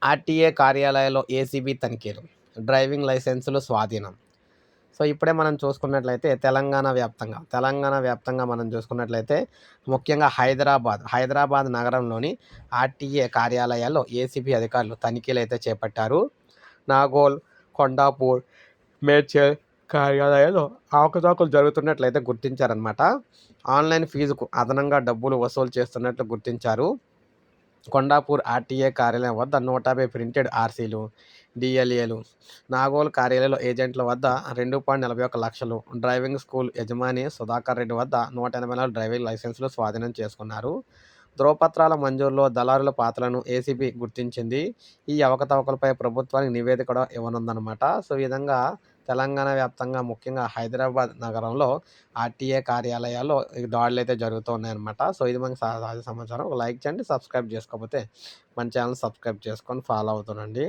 RTA కార్యాలయాల్లో ACB తనిఖీలు, driving లైసెన్సులు స్వాధీనం. సో, ఇప్పుడే మనం చూసుకున్నట్లయితే తెలంగాణ వ్యాప్తంగా మనం చూసుకున్నట్లయితే ముఖ్యంగా హైదరాబాద్ నగరంలోని ఆర్టీఏ కార్యాలయాల్లో ఏసీబీ అధికారులు తనిఖీలైతే చేపట్టారు. నాగోల్, కొండాపూర్, మేడ్చల్ కార్యాలయాల్లో అవకతవకలు జరుగుతున్నట్లయితే గుర్తించారనమాట. ఆన్‌లైన్ ఫీజుకు అదనంగా డబ్బులు వసూలు చేస్తున్నట్లు గుర్తించారు. కొండాపూర్ ఆర్టీఏ కార్యాలయం వద్ద 150 ప్రింటెడ్ ఆర్సీలు, డీఎల్ఏలు, నాగోల్ కార్యాలయంలో ఏజెంట్ల వద్ద 2.41 లక్షలు, డ్రైవింగ్ స్కూల్ యజమాని సుధాకర్ రెడ్డి వద్ద 184 డ్రైవింగ్ లైసెన్సులు స్వాధీనం చేసుకున్నారు. ధ్రువపత్రాల మంజూరులో దళారుల పాత్రలను ఏసీబీ గుర్తించింది. ఈ అవకతవకలపై ప్రభుత్వానికి నివేదిక కూడా ఇవ్వనుందనమాట. సో, ఈ విధంగా తెలంగాణ వ్యాప్తంగా ముఖ్యంగా హైదరాబాద్ నగరంలో ఆర్టీఏ కార్యాలయాల్లో ఈ దాడులైతే జరుగుతూ ఉన్నాయన్నమాట. సో, ఇది మనకి తాజా సమాచారం. ఒక లైక్ చేయండి. సబ్స్క్రైబ్ చేసుకోకపోతే మన ఛానల్ సబ్స్క్రైబ్ చేసుకొని ఫాలో అవుతుండండి.